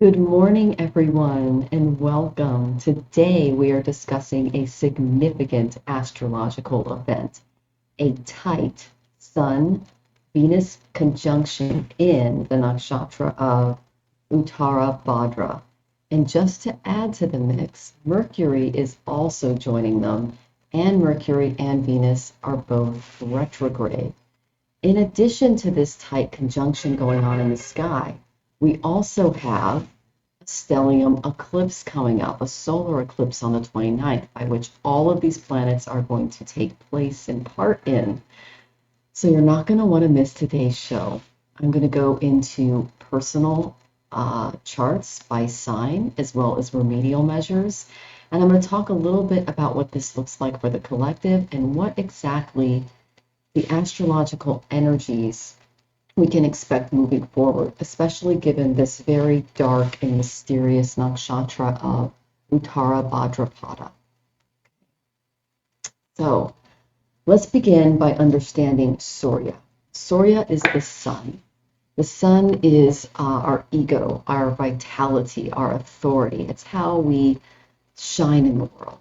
Good morning, everyone, and welcome. Today we are discussing a significant astrological event, a tight Sun-Venus conjunction in the nakshatra of Uttara Bhadrapada. And just to add to the mix, Mercury is also joining them, and Mercury and Venus are both retrograde. In addition to this tight conjunction going on in the sky, we also have a stellium eclipse coming up, a solar eclipse on the 29th, by which all of these planets are going to take place in part in. So you're not going to want to miss today's show. I'm going to go into personal charts by sign, as well as remedial measures. And I'm going to talk a little bit about what this looks like for the collective and what exactly the astrological energies we can expect moving forward, especially given this very dark and mysterious nakshatra of Uttara Bhadrapada. So let's begin by understanding Surya. Surya is the sun. The sun is our ego, our vitality, our authority. It's how we shine in the world.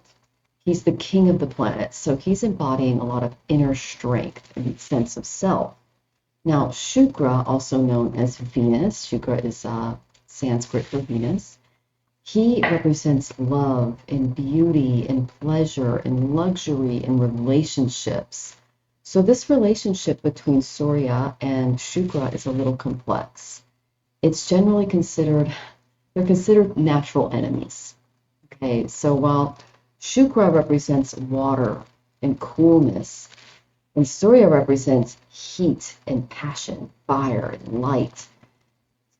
He's the king of the planet, so he's embodying a lot of inner strength and sense of self. Now, Shukra, also known as Venus, Shukra is Sanskrit for Venus. He represents love and beauty and pleasure and luxury and relationships. So this relationship between Surya and Shukra is a little complex. It's generally they're considered natural enemies. Okay, so while Shukra represents water and coolness, and Surya represents heat and passion, fire and light.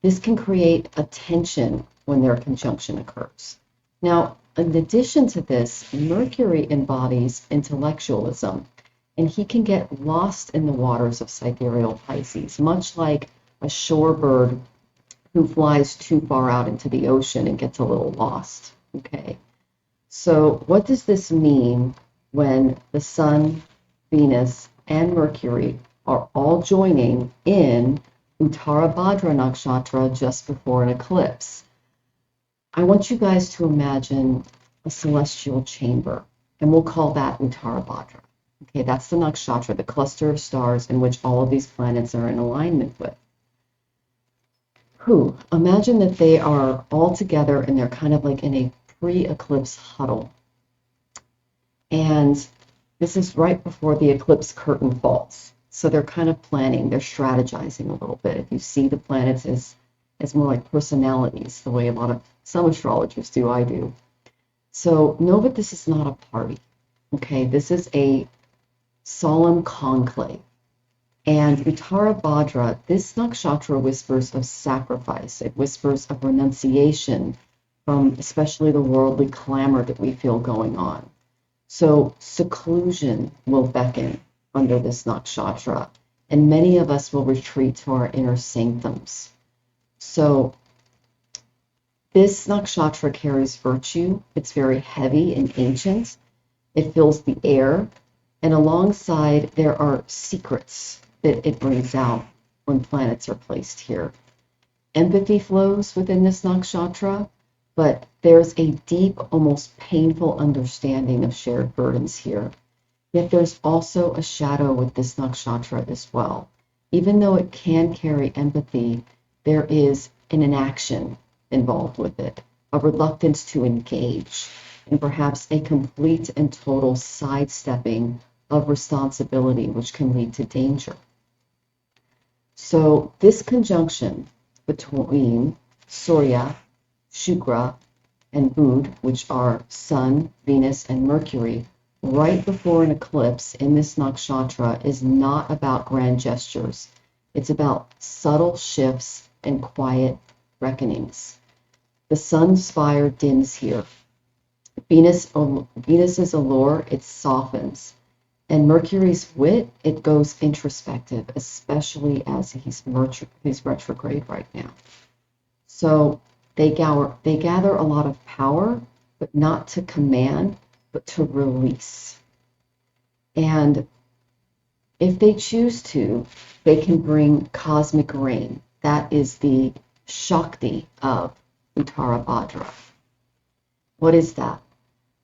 This can create a tension when their conjunction occurs. Now, in addition to this, Mercury embodies intellectualism, and he can get lost in the waters of sidereal Pisces, much like a shorebird who flies too far out into the ocean and gets a little lost. Okay, so what does this mean when the Sun, Venus, and Mercury are all joining in Uttara Bhadra nakshatra just before an eclipse? I want you guys to imagine a celestial chamber, and we'll call that Uttara Bhadra. Okay, that's the nakshatra, the cluster of stars in which all of these planets are in alignment with. Imagine that they are all together and they're kind of like in a pre-eclipse huddle. And this is right before the eclipse curtain falls. So they're kind of planning, they're strategizing a little bit. If you see the planets as more like personalities, the way some astrologers do, I do. So know that this is not a party, okay? This is a solemn conclave. And Uttara Bhadra, this nakshatra whispers of sacrifice. It whispers of renunciation from especially the worldly clamor that we feel going on. So seclusion will beckon under this nakshatra, and many of us will retreat to our inner sanctums. So this nakshatra carries virtue. It's very heavy and ancient. It fills the air, and alongside there are secrets that it brings out when planets are placed here. Empathy flows within this nakshatra, but there's a deep, almost painful understanding of shared burdens here. Yet there's also a shadow with this nakshatra as well. Even though it can carry empathy, there is an inaction involved with it, a reluctance to engage, and perhaps a complete and total sidestepping of responsibility, which can lead to danger. So this conjunction between Surya, Shukra, and Bud, which are Sun, Venus, and Mercury, right before an eclipse in this nakshatra is not about grand gestures. It's about subtle shifts and quiet reckonings. The sun's fire dims here. Venus's allure, it softens. And Mercury's wit, it goes introspective, especially as he's retrograde right now. So they gather a lot of power, but not to command, but to release. And if they choose to, they can bring cosmic rain. That is the Shakti of Uttara Bhadra. What is that?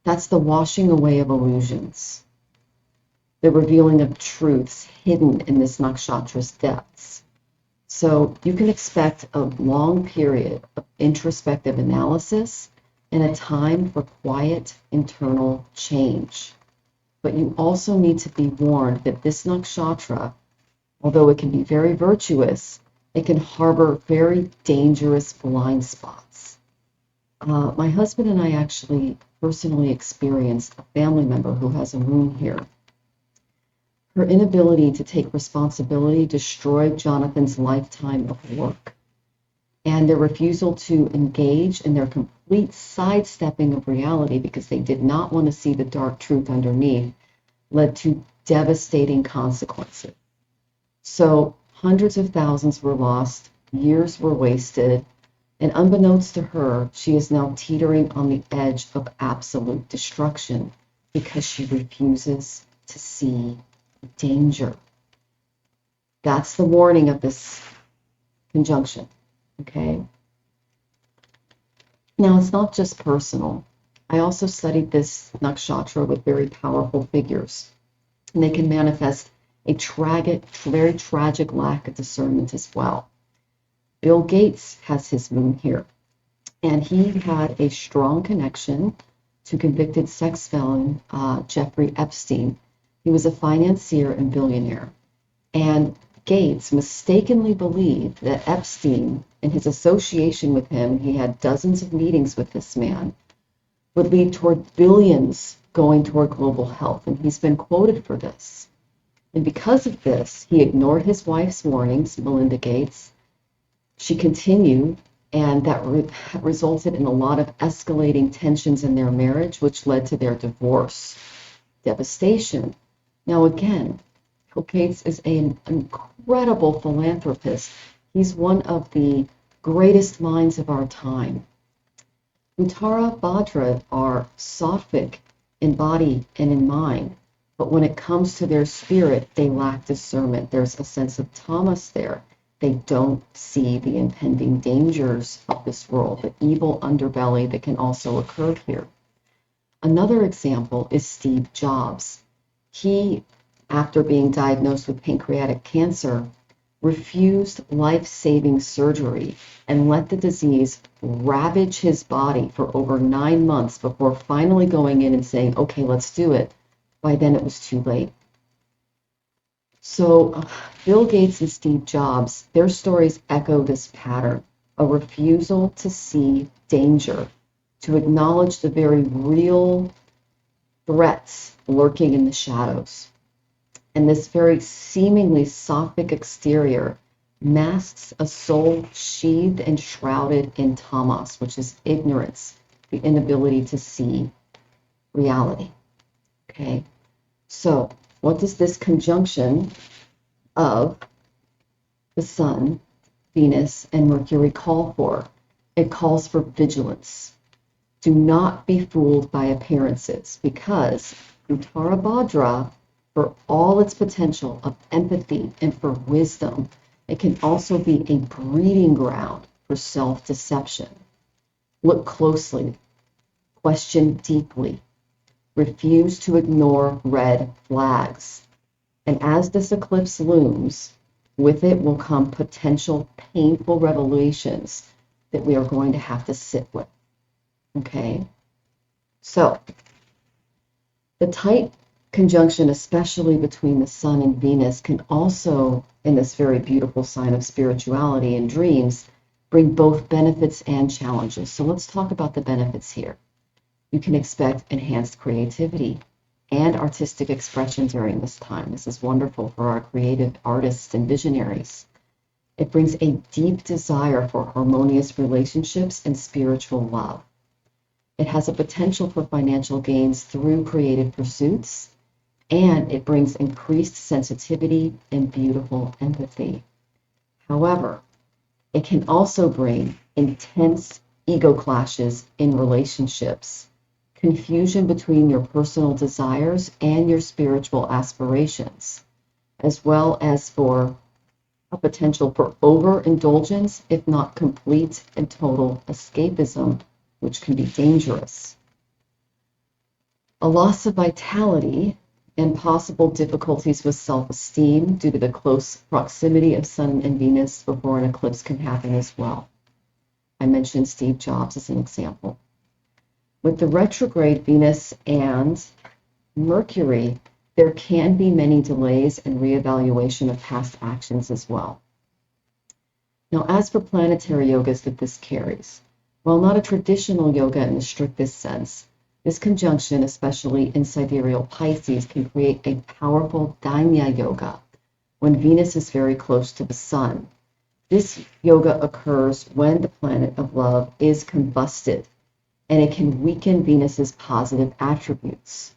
That's the washing away of illusions, the revealing of truths hidden in this nakshatra's depths. So you can expect a long period of introspective analysis and a time for quiet internal change. But you also need to be warned that this nakshatra, although it can be very virtuous, it can harbor very dangerous blind spots. My husband and I actually personally experienced a family member who has a moon here. Her inability to take responsibility destroyed Jonathan's lifetime of work, and their refusal to engage in their complete sidestepping of reality because they did not want to see the dark truth underneath led to devastating consequences. So hundreds of thousands were lost, years were wasted, and unbeknownst to her, she is now teetering on the edge of absolute destruction because she refuses to see danger. That's the warning of this conjunction, okay? Now, it's not just personal. I also studied this nakshatra with very powerful figures, and they can manifest a very tragic lack of discernment as well. Bill Gates has his moon here, and he had a strong connection to convicted sex felon Jeffrey Epstein. He was a financier and billionaire, and Gates mistakenly believed that Epstein and his association with him, he had dozens of meetings with this man, would lead toward billions going toward global health, and he's been quoted for this. And because of this, he ignored his wife's warnings, Melinda Gates. She continued, and that resulted in a lot of escalating tensions in their marriage, which led to their divorce. Devastation. Now again, Bill Gates is an incredible philanthropist. He's one of the greatest minds of our time. Uttara Bhadra are sattvic in body and in mind, but when it comes to their spirit, they lack discernment. There's a sense of tamas there. They don't see the impending dangers of this world, the evil underbelly that can also occur here. Another example is Steve Jobs. He, after being diagnosed with pancreatic cancer, refused life-saving surgery and let the disease ravage his body for over 9 months before finally going in and saying, okay, let's do it. By then it was too late. So Bill Gates and Steve Jobs, their stories echo this pattern, a refusal to see danger, to acknowledge the very real threats lurking in the shadows. And this very seemingly sattvic exterior masks a soul sheathed and shrouded in tamas, which is ignorance, the inability to see reality. Okay, so what does this conjunction of the Sun, Venus, and Mercury call for? It calls for vigilance. Do not be fooled by appearances, because Uttara Bhadra, for all its potential of empathy and for wisdom, it can also be a breeding ground for self-deception. Look closely, question deeply, refuse to ignore red flags. And as this eclipse looms, with it will come potential painful revelations that we are going to have to sit with. Okay? So, the tight conjunction, especially between the Sun and Venus, can also, in this very beautiful sign of spirituality and dreams, bring both benefits and challenges. So let's talk about the benefits here. You can expect enhanced creativity and artistic expression during this time. This is wonderful for our creative artists and visionaries. It brings a deep desire for harmonious relationships and spiritual love. It has a potential for financial gains through creative pursuits, and it brings increased sensitivity and beautiful empathy. However, it can also bring intense ego clashes in relationships, confusion between your personal desires and your spiritual aspirations, as well as for a potential for overindulgence, if not complete and total escapism, which can be dangerous. A loss of vitality and possible difficulties with self-esteem due to the close proximity of Sun and Venus before an eclipse can happen as well. I mentioned Steve Jobs as an example. With the retrograde Venus and Mercury, there can be many delays and reevaluation of past actions as well. Now, as for planetary yogas that this carries, while not a traditional yoga in the strictest sense, this conjunction, especially in sidereal Pisces, can create a powerful Danya yoga when Venus is very close to the Sun. This yoga occurs when the planet of love is combusted, and it can weaken Venus's positive attributes.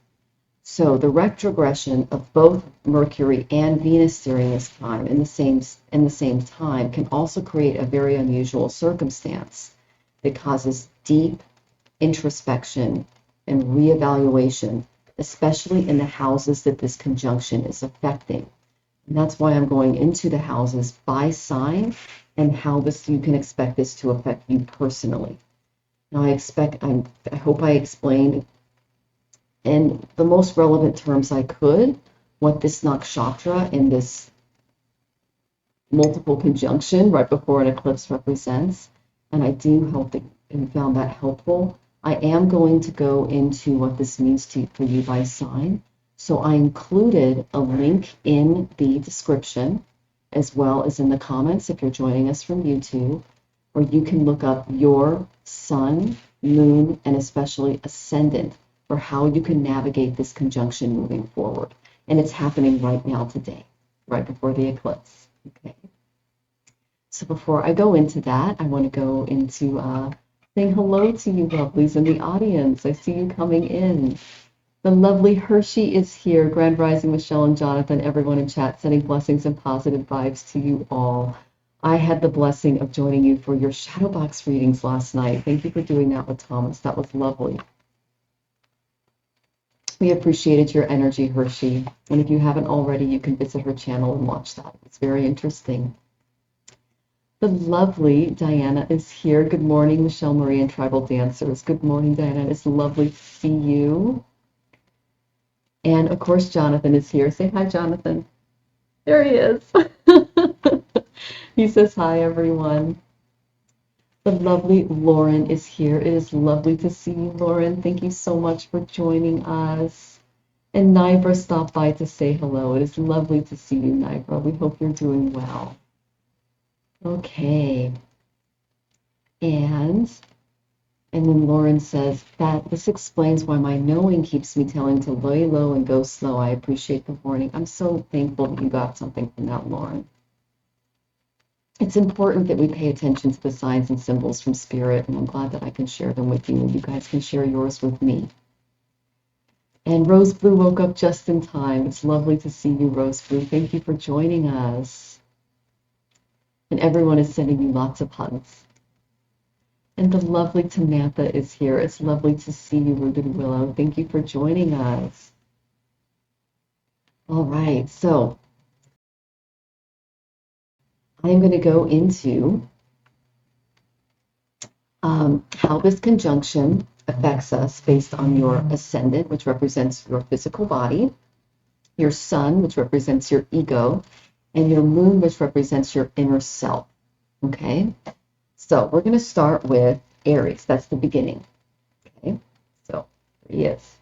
So the retrogression of both Mercury and Venus during this time in the same time can also create a very unusual circumstance that causes deep introspection and reevaluation, especially in the houses that this conjunction is affecting. And that's why I'm going into the houses by sign and how you can expect this to affect you personally. Now I hope I explained in the most relevant terms I could what this nakshatra in this multiple conjunction right before an eclipse represents. And I do hope that you found that helpful. I am going to go into what this means for you by sign. So I included a link in the description as well as in the comments if you're joining us from YouTube, where you can look up your sun, moon, and especially ascendant for how you can navigate this conjunction moving forward. And it's happening right now today, right before the eclipse. Okay. So before I go into that, I want to go into saying hello to you lovelies in the audience. I see you coming in. The lovely Hershey is here. Grand Rising, Michelle and Jonathan, everyone in chat, sending blessings and positive vibes to you all. I had the blessing of joining you for your shadow box readings last night. Thank you for doing that with Thomas. That was lovely. We appreciated your energy, Hershey. And if you haven't already, you can visit her channel and watch that. It's very interesting. The lovely Diana is here. Good morning, Michelle Marie and Tribal Dancers. Good morning, Diana. It's lovely to see you. And of course, Jonathan is here. Say hi, Jonathan. There he is. He says hi, everyone. The lovely Lauren is here. It is lovely to see you, Lauren. Thank you so much for joining us. And Nibra stopped by to say hello. It is lovely to see you, Nibra. We hope you're doing well. Okay. And then Lauren says that this explains why my knowing keeps me telling to lay low and go slow. I appreciate the warning. I'm so thankful that you got something from that, Lauren. It's important that we pay attention to the signs and symbols from Spirit, and I'm glad that I can share them with you, and you guys can share yours with me. And Rose Blue woke up just in time. It's lovely to see you, Rose Blue. Thank you for joining us. And everyone is sending you lots of hugs. And the lovely Tamantha is here. It's lovely to see you, Rooted Willow. Thank you for joining us. All right, so I'm going to go into how this conjunction affects us based on your ascendant, which represents your physical body, your sun, which represents your ego, and your moon, which represents your inner self. Okay? So we're going to start with Aries. That's the beginning. Okay? So there he is.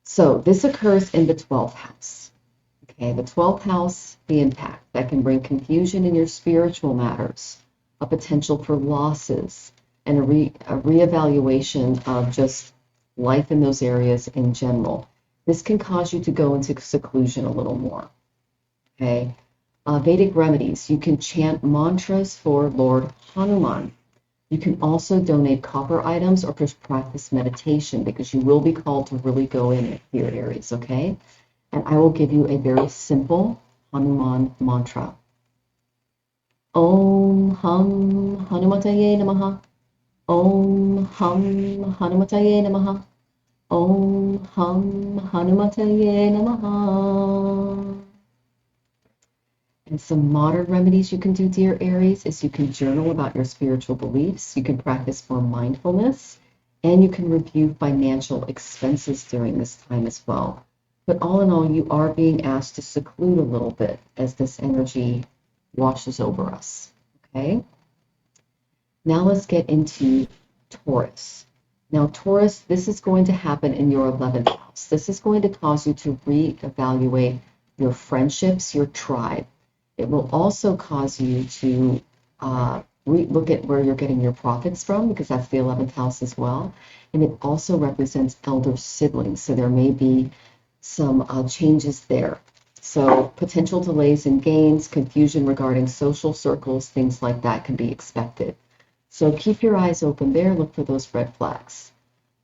So this occurs in the 12th house. Okay, the 12th house, the impact that can bring confusion in your spiritual matters, a potential for losses, and a reevaluation of just life in those areas in general. This can cause you to go into seclusion a little more. Okay, Vedic remedies. You can chant mantras for Lord Hanuman. You can also donate copper items or just practice meditation, because you will be called to really go in here, Aries. Okay. And I will give you a very simple Hanuman mantra. Om Hum Hanumataye Namaha. Om Hum Hanumataye Namaha. Om Hum Hanumataye Namaha. And some modern remedies you can do, dear Aries, is you can journal about your spiritual beliefs, you can practice more mindfulness, and you can review financial expenses during this time as well. But all in all, you are being asked to seclude a little bit as this energy washes over us. Okay? Now let's get into Taurus. Now, Taurus, this is going to happen in your 11th house. This is going to cause you to reevaluate your friendships, your tribe. It will also cause you to look at where you're getting your profits from, because that's the 11th house as well. And it also represents elder siblings, so there may be some changes there. So potential delays in gains, confusion regarding social circles, things like that can be expected. So keep your eyes open there, look for those red flags.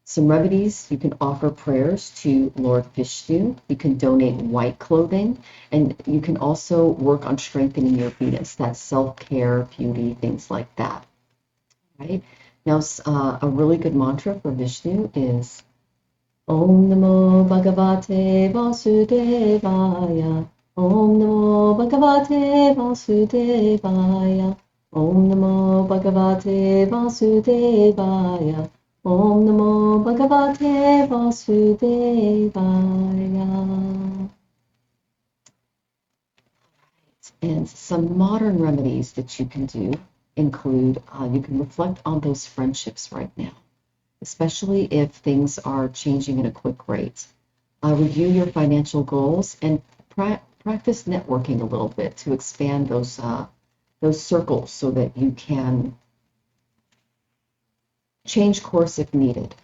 Some remedies, you can offer prayers to Lord Vishnu, you can donate white clothing, and you can also work on strengthening your Venus. That's self-care, beauty, things like that. Right? Now, a really good mantra for Vishnu is Om Namo Bhagavate Vasudevaya. Om Namo Bhagavate Vasudevaya. Om Namo Bhagavate Vasudevaya. Om Namo Bhagavate Vasudevaya. And some modern remedies that you can do include, you can reflect on those friendships right now, especially if things are changing at a quick rate. Review your financial goals and practice networking a little bit to expand those circles so that you can change course if needed.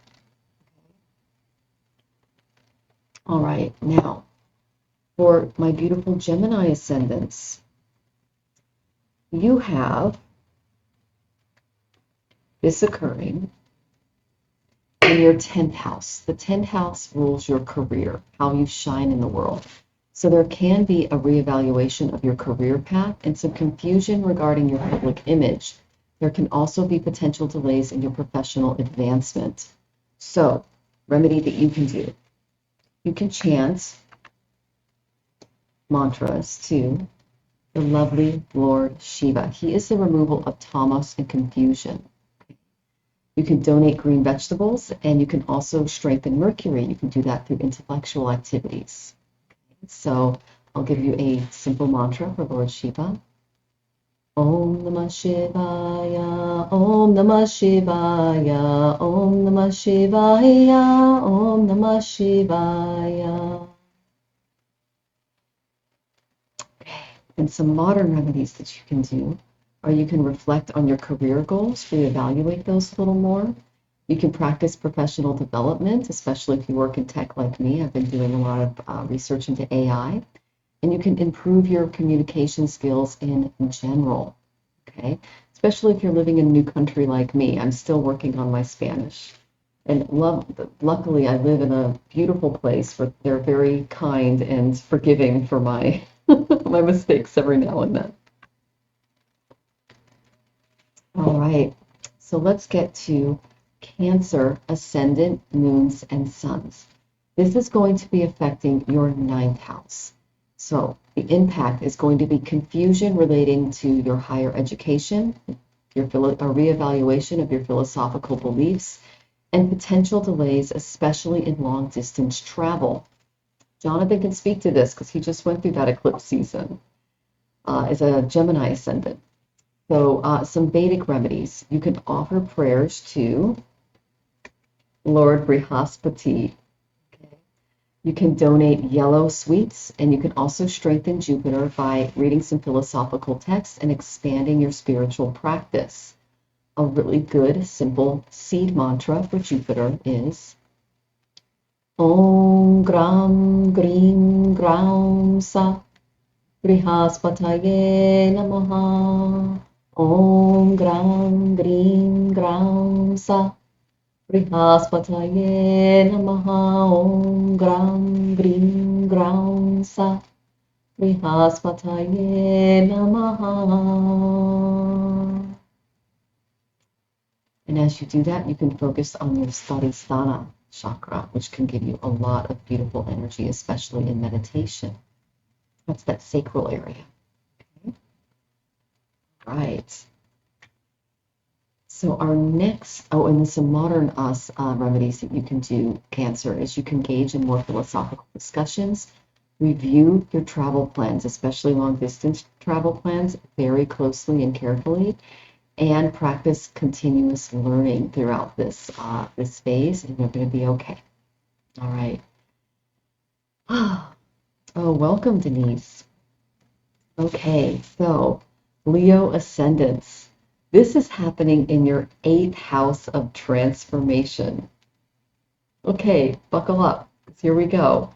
All right, now for my beautiful Gemini ascendants, you have this occurring in your 10th house. The 10th house rules your career, how you shine in the world. So there can be a reevaluation of your career path and some confusion regarding your public image. There can also be potential delays in your professional advancement. So, remedy that you can do. You can chant mantras to the lovely Lord Shiva. He is the removal of tamas and confusion. You can donate green vegetables, and you can also strengthen Mercury. You can do that through intellectual activities. So I'll give you a simple mantra for Lord Shiva. Om Namah Shivaya, Om Namah Shivaya, Om Namah Shivaya, Om Namah Shivaya. And some modern remedies that you can do are you can reflect on your career goals, reevaluate those a little more. You can practice professional development, especially if you work in tech like me. I've been doing a lot of research into AI. And you can improve your communication skills in general, okay? Especially if you're living in a new country like me. I'm still working on my Spanish. And luckily, I live in a beautiful place where they're very kind and forgiving for my, my mistakes every now and then. All right, so let's get to Cancer, ascendant, moons, and suns. This is going to be affecting your 9th house. So the impact is going to be confusion relating to your higher education, a reevaluation of your philosophical beliefs, and potential delays, especially in long-distance travel. Jonathan can speak to this because he just went through that eclipse season as a Gemini ascendant. So some Vedic remedies. You can offer prayers to Lord Brihaspati. Okay. You can donate yellow sweets, and you can also strengthen Jupiter by reading some philosophical texts and expanding your spiritual practice. A really good, simple seed mantra for Jupiter is Om Gram Grim Gram Sa Brihaspataye Namaha. Om Gram Grim Gram Sa Brihaspataye Namaha. Om Gram Grim Gram Sa Brihaspataye Namaha. And as you do that, you can focus on your Svadhisthana chakra, which can give you a lot of beautiful energy, especially in meditation. That's that sacral area. Right. So our next, oh, and some modern remedies that you can do, Cancer, is you can engage in more philosophical discussions, review your travel plans, especially long distance travel plans, very closely and carefully, and practice continuous learning throughout this phase, and you're going to be okay. All right. Oh, welcome, Denise. Okay, so Leo ascendants. This is happening in your 8th house of transformation. Okay, buckle up, 'cause here we go.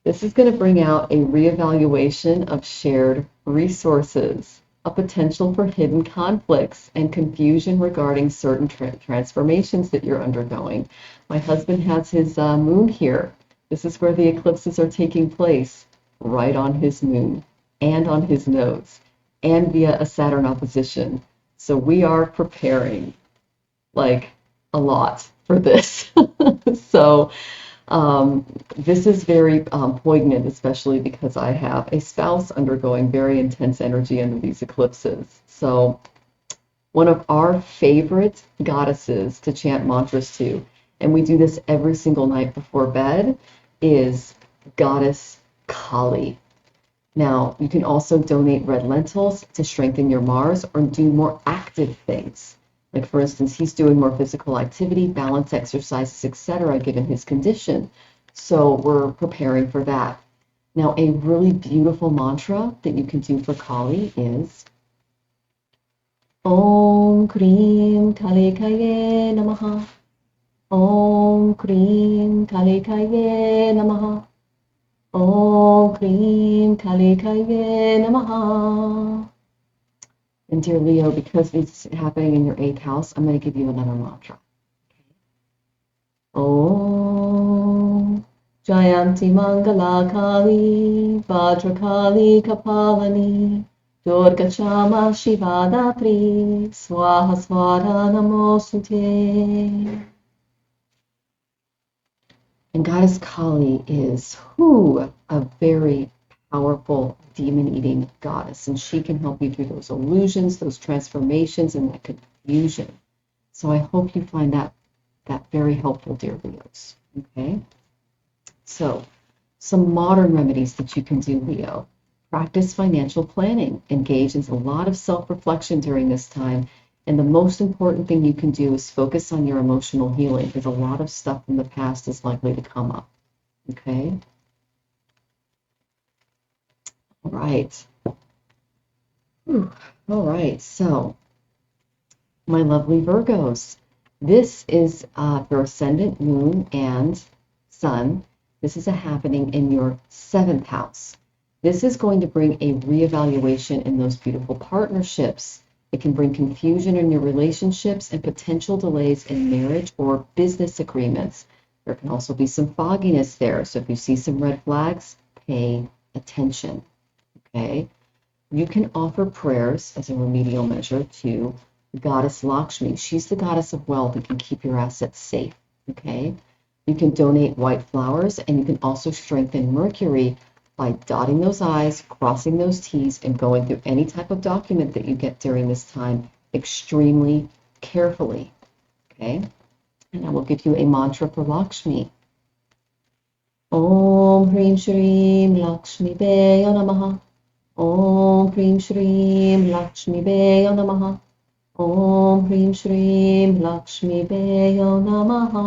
This is going to bring out a reevaluation of shared resources, a potential for hidden conflicts and confusion regarding certain transformations that you're undergoing. My husband has his moon here. This is where the eclipses are taking place, right on his moon and on his nodes, and via a Saturn opposition. So we are preparing like a lot for this. So this is very poignant, especially because I have a spouse undergoing very intense energy under these eclipses. So one of our favorite goddesses to chant mantras to, and we do this every single night before bed, is Goddess Kali. Now, you can also donate red lentils to strengthen your Mars or do more active things. Like, for instance, he's doing more physical activity, balance exercises, etc., given his condition. So we're preparing for that. Now, a really beautiful mantra that you can do for Kali is Om Krim Kalikaye Namaha. Om Krim Kalikaye Namaha. Om Krim Kalikaye Namaha. And dear Leo, because it's happening in your 8th house, I'm going to give you another mantra. Om Jayanti Mangala Kali Bhadrakali Kapalani Durga Chama Shivadatri Swaha Swara Namosute. And Goddess Kali is a very powerful demon-eating goddess, and she can help you through those illusions, those transformations, and that confusion. So I hope you find that very helpful, dear Leos. Okay? So some modern remedies that you can do, Leo. Practice financial planning. Engage in a lot of self-reflection during this time. And the most important thing you can do is focus on your emotional healing, because a lot of stuff from the past is likely to come up. Okay? All right. All right. So, my lovely Virgos, this is your ascendant, moon, and sun. This is happening in your 7th house. This is going to bring a reevaluation in those beautiful partnerships. It can bring confusion in your relationships and potential delays in marriage or business agreements. There can also be some fogginess there. So if you see some red flags, pay attention. Okay? You can offer prayers as a remedial measure to Goddess Lakshmi. She's the goddess of wealth and can keep your assets safe. Okay? You can donate white flowers, and you can also strengthen Mercury by dotting those I's, crossing those T's, and going through any type of document that you get during this time extremely carefully. Okay? And I will give you a mantra for Lakshmi. Om Hrim Shrim Lakshmi Beyo Namaha. Om Hrim Shrim Lakshmi Beyo Namaha. Om Hrim Shrim Lakshmi Beyo Namaha.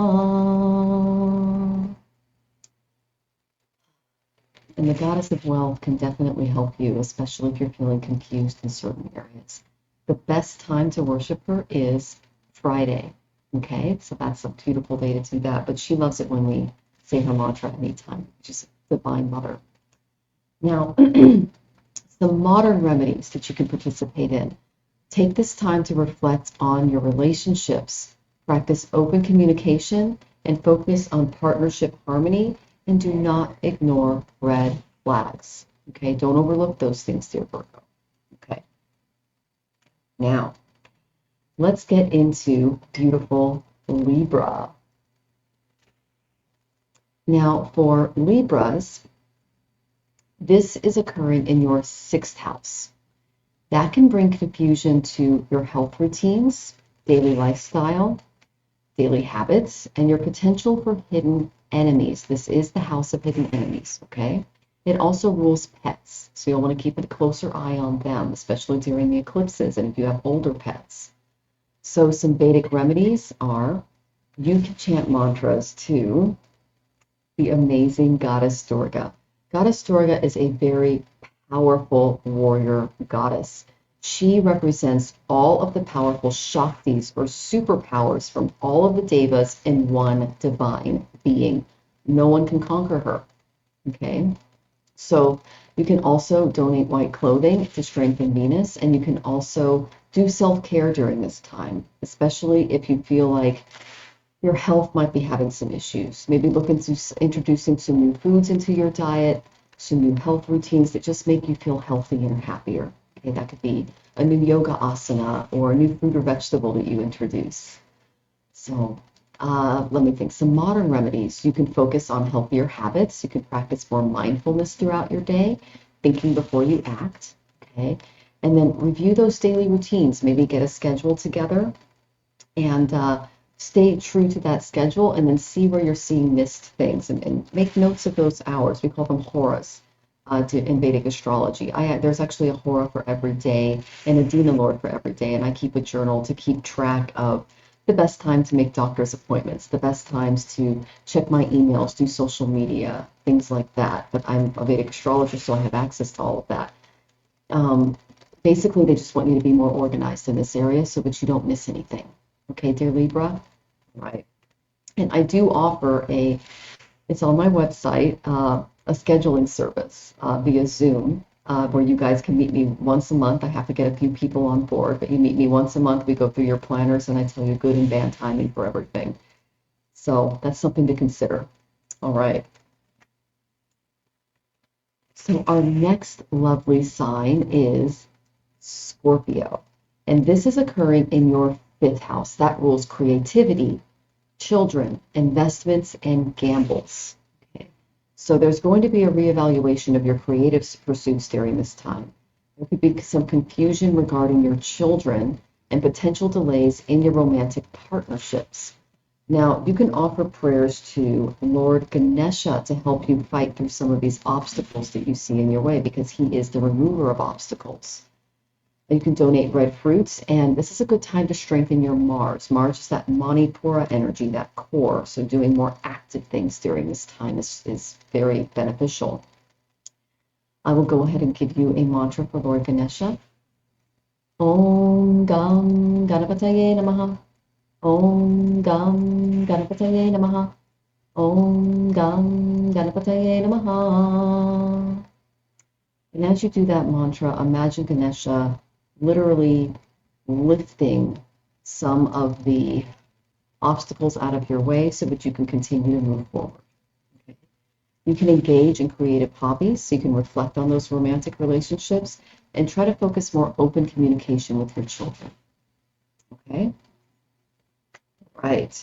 And the goddess of wealth can definitely help you, especially if you're feeling confused in certain areas. The best time to worship her is Friday. Okay, so that's a beautiful day to do that. But she loves it when we say her mantra anytime, which is Divine Mother. Now, some modern remedies that you can participate in. Take this time to reflect on your relationships. Practice open communication and focus on partnership harmony, and do not ignore red flags. Okay, don't overlook those things, dear Virgo. Okay. Now, let's get into beautiful Libra. Now, for Libras, this is occurring in your 6th house. That can bring confusion to your health routines, daily lifestyle, daily habits, and your potential for hidden enemies. This is the house of hidden enemies, okay? It also rules pets, so you'll want to keep a closer eye on them, especially during the eclipses and if you have older pets. So some Vedic remedies are you can chant mantras to the amazing goddess Durga. Goddess Durga is a very powerful warrior goddess. She represents all of the powerful Shaktis or superpowers from all of the Devas in one divine being. No one can conquer her. Okay? So you can also donate white clothing to strengthen Venus, and you can also do self-care during this time, especially if you feel like your health might be having some issues. Maybe look into introducing some new foods into your diet, some new health routines that just make you feel healthy and happier. Okay, that could be a new yoga asana or a new fruit or vegetable that you introduce. So let me think. Some modern remedies. You can focus on healthier habits. You can practice more mindfulness throughout your day, thinking before you act. Okay, and then review those daily routines. Maybe get a schedule together and stay true to that schedule, and then see where you're seeing missed things and make notes of those hours. We call them horas in Vedic astrology. There's actually a hora for every day and a Dina Lord for every day, and I keep a journal to keep track of the best time to make doctor's appointments, the best times to check my emails, do social media, things like that. But I'm a Vedic astrologer, so I have access to all of that. Basically, they just want you to be more organized in this area so that you don't miss anything. Okay, dear Libra? Right. And I do offer it's on my website, a scheduling service via Zoom, where you guys can meet me once a month. I have to get a few people on board, but you meet me once a month. We go through your planners and I tell you good and bad timing for everything. So that's something to consider. All right. So our next lovely sign is Scorpio. And this is occurring in your fifth house. That rules creativity, children, investments, and gambles. Okay. So there's going to be a reevaluation of your creative pursuits during this time. There could be some confusion regarding your children and potential delays in your romantic partnerships. Now, you can offer prayers to Lord Ganesha to help you fight through some of these obstacles that you see in your way, because he is the remover of obstacles. You can donate red fruits, and this is a good time to strengthen your Mars. Mars is that Manipura energy, that core. So doing more active things during this time is very beneficial. I will go ahead and give you a mantra for Lord Ganesha. Om Gam Ganapataye Namaha. Om Gam Ganapataye Namaha. Om Gam Ganapataye Namaha. And as you do that mantra, imagine Ganesha literally lifting some of the obstacles out of your way so that you can continue to move forward. Okay. You can engage in creative hobbies, so you can reflect on those romantic relationships and try to focus more open communication with your children. Okay? Right.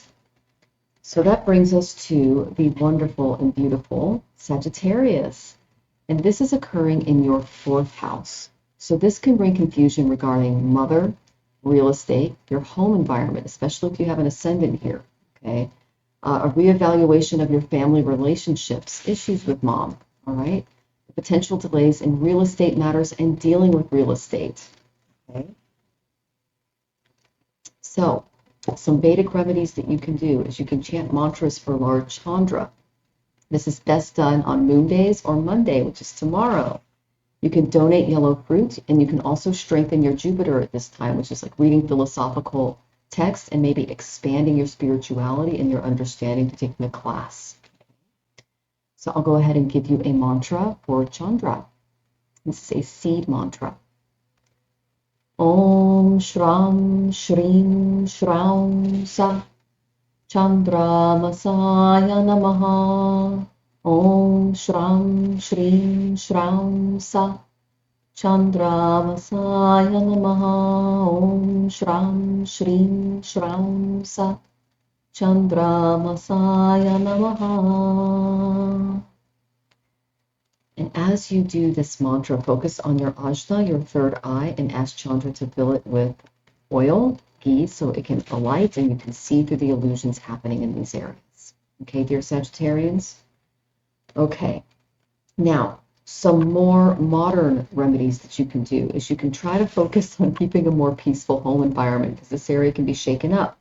So that brings us to the wonderful and beautiful Sagittarius. And this is occurring in your fourth house. So this can bring confusion regarding mother, real estate, your home environment, especially if you have an ascendant here, okay? A reevaluation of your family relationships, issues with mom, all right? The potential delays in real estate matters and dealing with real estate, okay? So some Vedic remedies that you can do is you can chant mantras for Lord Chandra. This is best done on moon days or Monday, which is tomorrow. You can donate yellow fruit, and you can also strengthen your Jupiter at this time, which is like reading philosophical texts and maybe expanding your spirituality and your understanding to taking a class. So I'll go ahead and give you a mantra for Chandra. This is a seed mantra. Om Shram Shrim Shram Sa Chandra Masaya Namaha. Om Shram Shrim Shram Sa Chandra Masaya Namaha. Om Shram Shrim Shram Sa Chandra Masaya Namaha. And as you do this mantra, focus on your ajna, your third eye, and ask Chandra to fill it with oil, ghee, so it can alight and you can see through the illusions happening in these areas. Okay, dear Sagittarians? Okay, now some more modern remedies that you can do is you can try to focus on keeping a more peaceful home environment because this area can be shaken up.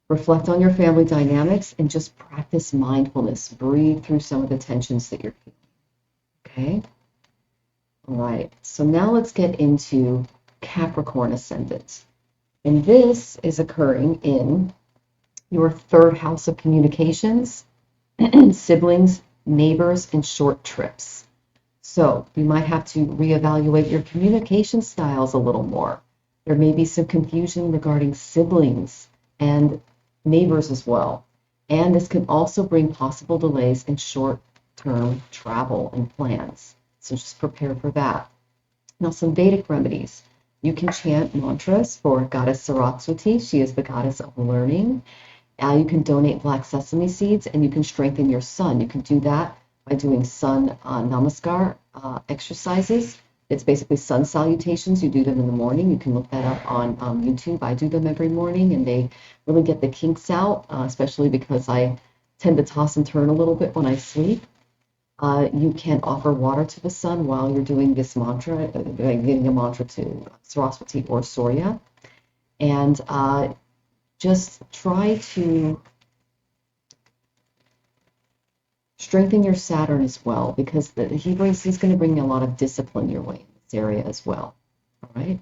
Reflect on your family dynamics and just practice mindfulness. Breathe through some of the tensions that you're feeling. Okay? All right. So now let's get into Capricorn ascendant. And this is occurring in your third house of communications, siblings, neighbors, and short trips. So you might have to reevaluate your communication styles a little more. There may be some confusion regarding siblings and neighbors as well. And this can also bring possible delays in short-term travel and plans. So just prepare for that. Now, some Vedic remedies. You can chant mantras for Goddess Saraswati. She is the goddess of learning. You can donate black sesame seeds and you can strengthen your sun. You can do that by doing sun namaskar exercises. It's basically sun salutations. You do them in the morning. You can look that up on YouTube. I do them every morning and they really get the kinks out, especially because I tend to toss and turn a little bit when I sleep. You can offer water to the sun while you're doing this mantra, giving a mantra to Saraswati or Surya. And just try to strengthen your Saturn as well, because he's going to bring a lot of discipline your way in this area as well. All right.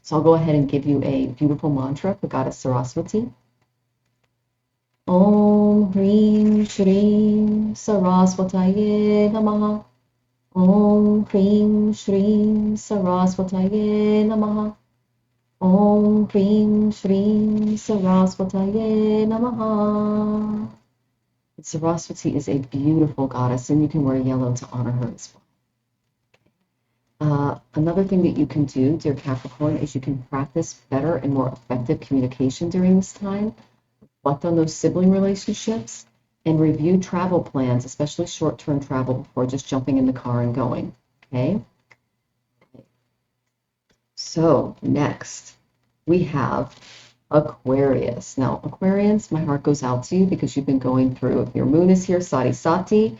So I'll go ahead and give you a beautiful mantra for Goddess Saraswati. Om Hrim Shrim Saraswataye Namaha. Om Hrim Shrim Saraswataye Namaha. Om Hrim Shrim Saraswataye Namaha. Saraswati is a beautiful goddess, and you can wear yellow to honor her as well. Another thing that you can do, dear Capricorn, is you can practice better and more effective communication during this time. Reflect on those sibling relationships and review travel plans, especially short-term travel, before just jumping in the car and going. Okay? So next, we have Aquarius. Now, Aquarians, my heart goes out to you because you've been going through, if your moon is here, Sati Sati.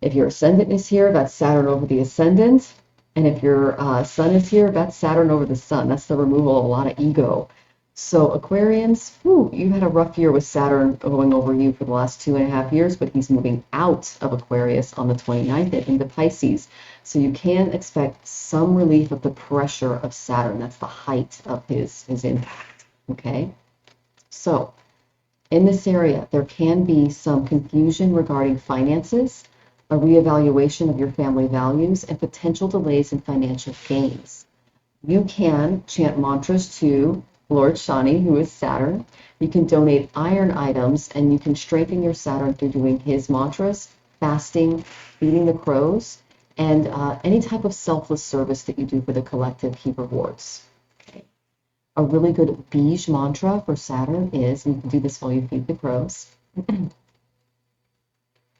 If your ascendant is here, that's Saturn over the ascendant. And if your sun is here, that's Saturn over the sun. That's the removal of a lot of ego. So Aquarians, you've had a rough year with Saturn going over you for the last 2.5 years, but he's moving out of Aquarius on the 29th into Pisces. So you can expect some relief of the pressure of Saturn. That's the height of his impact. Okay? So in this area, there can be some confusion regarding finances, a reevaluation of your family values, and potential delays in financial gains. You can chant mantras to Lord Shani, who is Saturn. You can donate iron items, and you can strengthen your Saturn through doing his mantras, fasting, feeding the crows, and any type of selfless service that you do for the collective, he rewards. Okay. A really good Bij mantra for Saturn is, and you can do this while you feed the crows,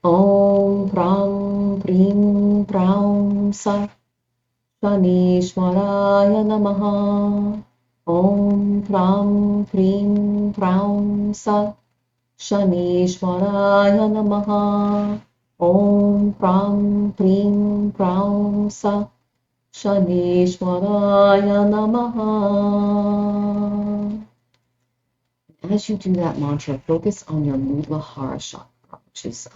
Om Pram Prim Pram Sa Shanishwaraya Namaha. Om Pram Prim Pram Sa Shanishwaraya Namaha. Om Pram Prim Pram Sa Shanishwaraya Namaha. As you do that mantra, focus on your Muladhara chakra, which is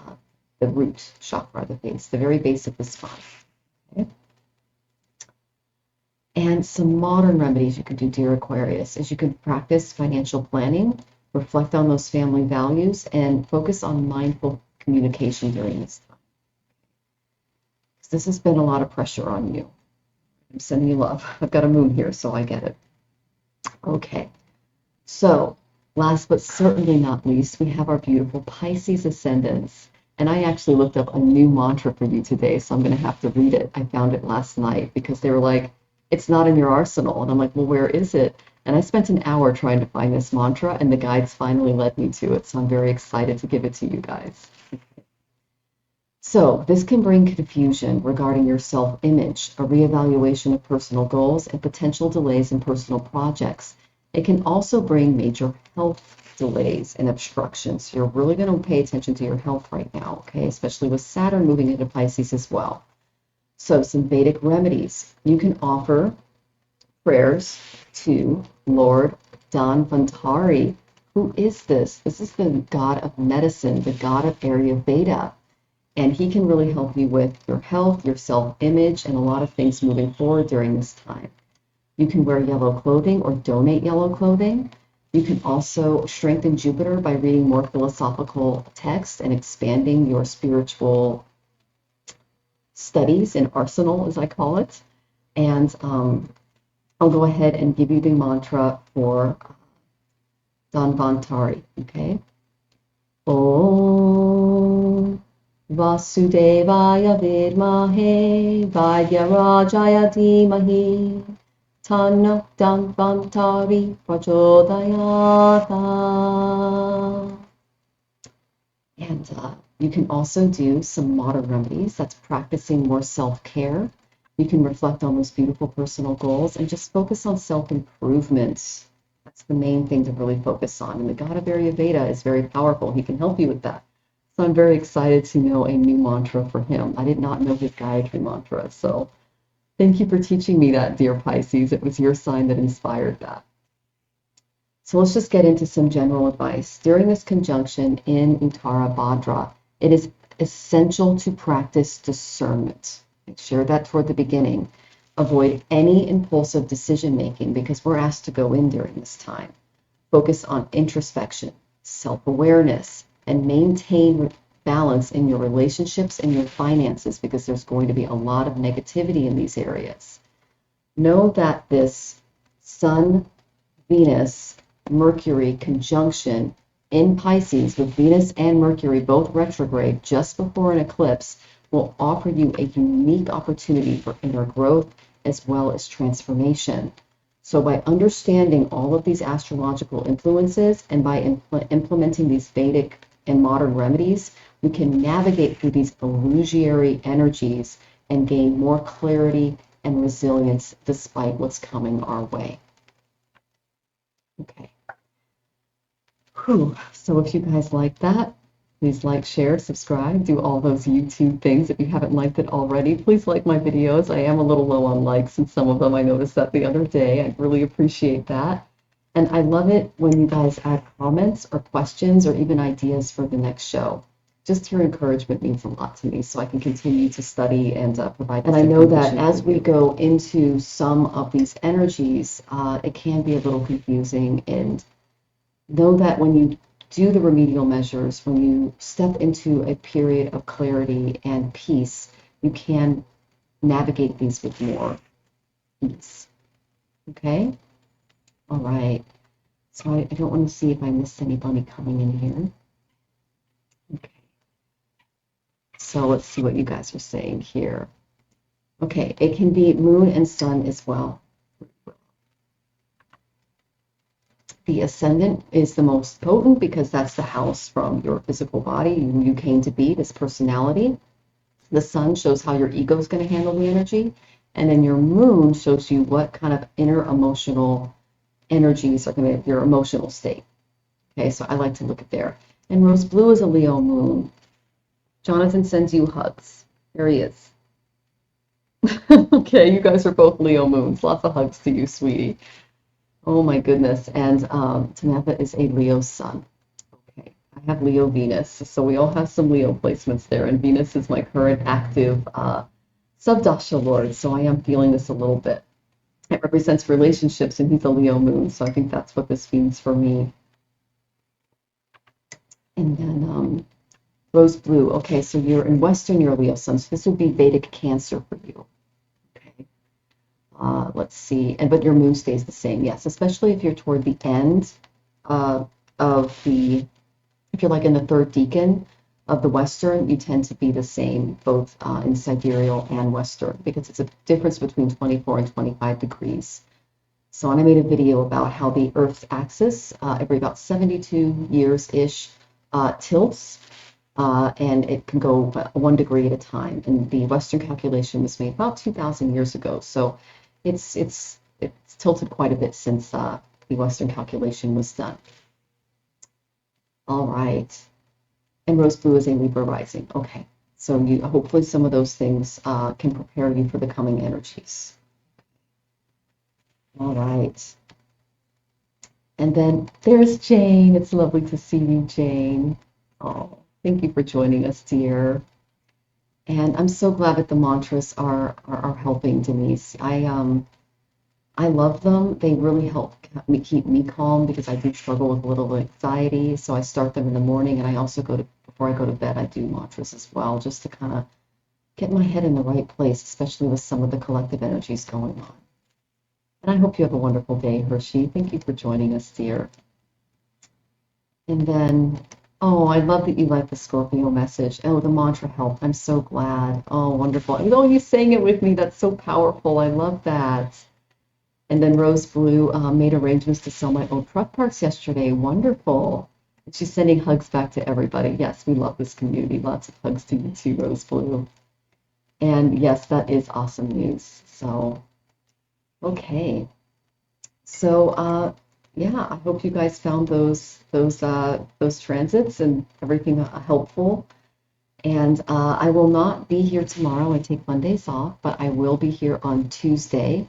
the root chakra, the base, the very base of the spine. Okay? And some modern remedies you can do, dear Aquarius, is you can practice financial planning, reflect on those family values, and focus on mindful communication during this time. This has been a lot of pressure on you. I'm sending you love. I've got a moon here, so I get it. Okay. So, last but certainly not least, we have our beautiful Pisces ascendants. And I actually looked up a new mantra for you today, so I'm going to have to read it. I found it last night because they were like, it's not in your arsenal. And I'm like, well, where is it? And I spent an hour trying to find this mantra, and the guides finally led me to it. So I'm very excited to give it to you guys. So this can bring confusion regarding your self-image, a reevaluation of personal goals, and potential delays in personal projects. It can also bring major health delays and obstructions. So you're really going to pay attention to your health right now, okay? Especially with Saturn moving into Pisces as well. So some Vedic remedies. You can offer prayers to Lord Dhanvantari. Who is this? This is the god of medicine, the god of Ayurveda. And he can really help you with your health, your self-image, and a lot of things moving forward during this time. You can wear yellow clothing or donate yellow clothing. You can also strengthen Jupiter by reading more philosophical texts and expanding your spiritual studies and arsenal, as I call it. And I'll go ahead and give you the mantra for Dhanvantari, okay? Om Vasudevaya Vidmahe Vaidyanarajaya Dhimahi Tanno Dhanvantari Prachodayata. And you can also do some modern remedies. That's practicing more self-care. You can reflect on those beautiful personal goals and just focus on self-improvement. That's the main thing to really focus on. And the god of Ayurveda is very powerful. He can help you with that. So I'm very excited to know a new mantra for him. I did not know his Gayatri mantra. So thank you for teaching me that, dear Pisces. It was your sign that inspired that. So let's just get into some general advice. During this conjunction in Uttara Bhadrapada, it is essential to practice discernment. I shared that toward the beginning. Avoid any impulsive decision making because we're asked to go in during this time. Focus on introspection, self-awareness, and maintain balance in your relationships and your finances because there's going to be a lot of negativity in these areas. Know that this Sun, Venus, Mercury conjunction in Pisces with Venus and Mercury both retrograde just before an eclipse will offer you a unique opportunity for inner growth as well as transformation. So by understanding all of these astrological influences and by implementing these Vedic and modern remedies, we can navigate through these illusory energies and gain more clarity and resilience despite what's coming our way. Okay. Whew. So if you guys like that, please like, share, subscribe, do all those YouTube things. If you haven't liked it already, please like my videos. I am a little low on likes in some of them. I noticed that the other day. I really appreciate that. And I love it when you guys add comments or questions or even ideas for the next show. Just your encouragement means a lot to me so I can continue to study and provide. And I know that as we go into some of these energies, it can be a little confusing. And know that when you do the remedial measures, when you step into a period of clarity and peace, you can navigate these with more ease. Okay? All right. So I don't want to see if I missed anybody coming in here. Okay. So let's see what you guys are saying here. Okay, it can be moon and sun as well. The ascendant is the most potent because that's the house from your physical body, who you came to be, this personality. The sun shows how your ego is going to handle the energy. And then your moon shows you what kind of inner emotional energies are going to, your emotional state. Okay, so I like to look at there. And rose blue is a Leo moon. Jonathan sends you hugs. There he is. Okay, you guys are both Leo moons. Lots of hugs to you, sweetie. Oh my goodness. And Samantha is a Leo sun. Okay, I have Leo Venus. So we all have some Leo placements there. And Venus is my current active subdasha lord. So I am feeling this a little bit. It represents relationships and he's a Leo moon. So I think that's what this means for me. And then rose blue. Okay, so you're in Western, you're a Leo sun. So this would be Vedic Cancer for you. Let's see, but your moon stays the same, yes, especially if you're toward the end of if you're like in the third decan of the Western, you tend to be the same, both in sidereal and Western, because it's a difference between 24 and 25 degrees. So I made a video about how the Earth's axis, every about 72 years-ish, tilts and it can go 1 degree at a time. And the Western calculation was made about 2,000 years ago, so it's tilted quite a bit since the Western calculation was done. All right, and rose blue is a Libra rising. Okay, so you hopefully some of those things can prepare you for the coming energies. All right. And then there's Jane. It's lovely to see you, Jane. Oh, thank you for joining us, dear. And I'm so glad that the mantras are helping, Denise. I love them. They really help me keep me calm because I do struggle with a little anxiety. So I start them in the morning, and I also before I go to bed, I do mantras as well, just to kind of get my head in the right place, especially with some of the collective energies going on. And I hope you have a wonderful day, Hershey. Thank you for joining us, dear. And then, oh, I love that you like the Scorpio message. Oh, the mantra helped. I'm so glad. Oh, wonderful. Oh, you sang it with me. That's so powerful. I love that. And then Rose Blue made arrangements to sell my old truck parts yesterday. Wonderful. And she's sending hugs back to everybody. Yes, we love this community. Lots of hugs to you too, Rose Blue. And yes, that is awesome news. So, okay. So, yeah, I hope you guys found those transits and everything helpful. And I will not be here tomorrow. I take Mondays off, but I will be here on Tuesday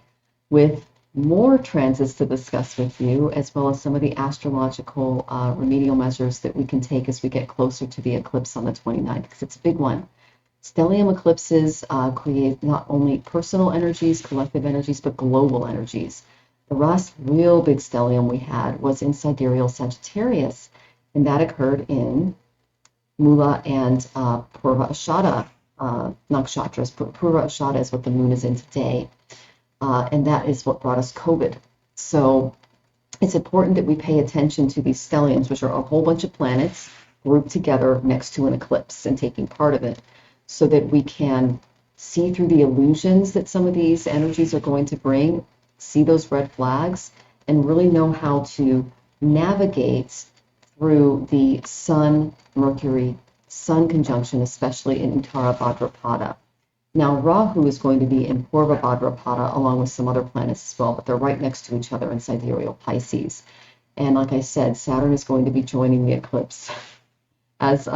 with more transits to discuss with you, as well as some of the astrological remedial measures that we can take as we get closer to the eclipse on the 29th, because it's a big one. Stellium eclipses create not only personal energies, collective energies, but global energies. The last real big stellium we had was in sidereal Sagittarius, and that occurred in Mula and Purva Ashada nakshatras. Purva Ashada is what the moon is in today. And that is what brought us COVID. So it's important that we pay attention to these stelliums, which are a whole bunch of planets grouped together next to an eclipse and taking part of it, so that we can see through the illusions that some of these energies are going to bring, see those red flags, and really know how to navigate through the Sun-Mercury, Sun conjunction, especially in Uttara Bhadrapada. Now, Rahu is going to be in Purva Bhadrapada along with some other planets as well, but they're right next to each other in sidereal Pisces. And like I said, Saturn is going to be joining the eclipse as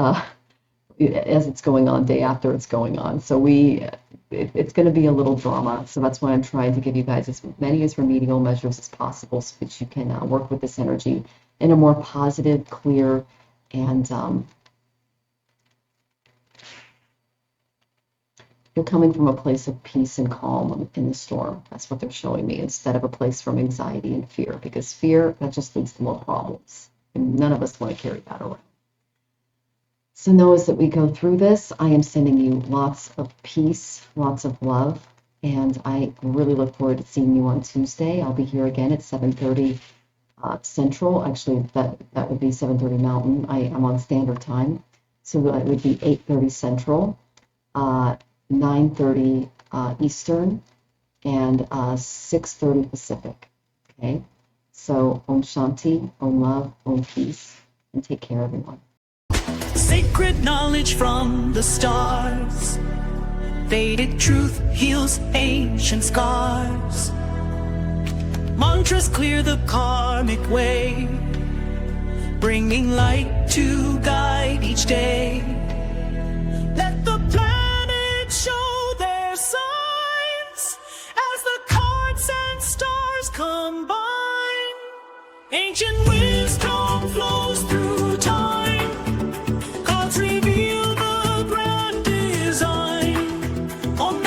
it's going on, day after it's going on. So it's going to be a little drama. So that's why I'm trying to give you guys as many remedial measures as possible so that you can work with this energy in a more positive, clear, and you're coming from a place of peace and calm in the storm. That's what they're showing me, instead of a place from anxiety and fear, because fear, that just leads to more problems. And none of us want to carry that around. So know as that we go through this, I am sending you lots of peace, lots of love, and I really look forward to seeing you on Tuesday. I'll be here again at 7:30 Central. Actually, that would be 7:30 Mountain. I'm on Standard Time, so that would be 8:30 Central. 9:30 Eastern, and 6:30 Pacific. Okay, so Om Shanti, Om Love, Om Peace, and take care, everyone. Sacred knowledge from the stars. Vedic truth heals ancient scars. Mantras clear the karmic way, bringing light to guide each day. Let the show their signs as the cards and stars combine. Ancient wisdom flows through time. Cards reveal the grand design. On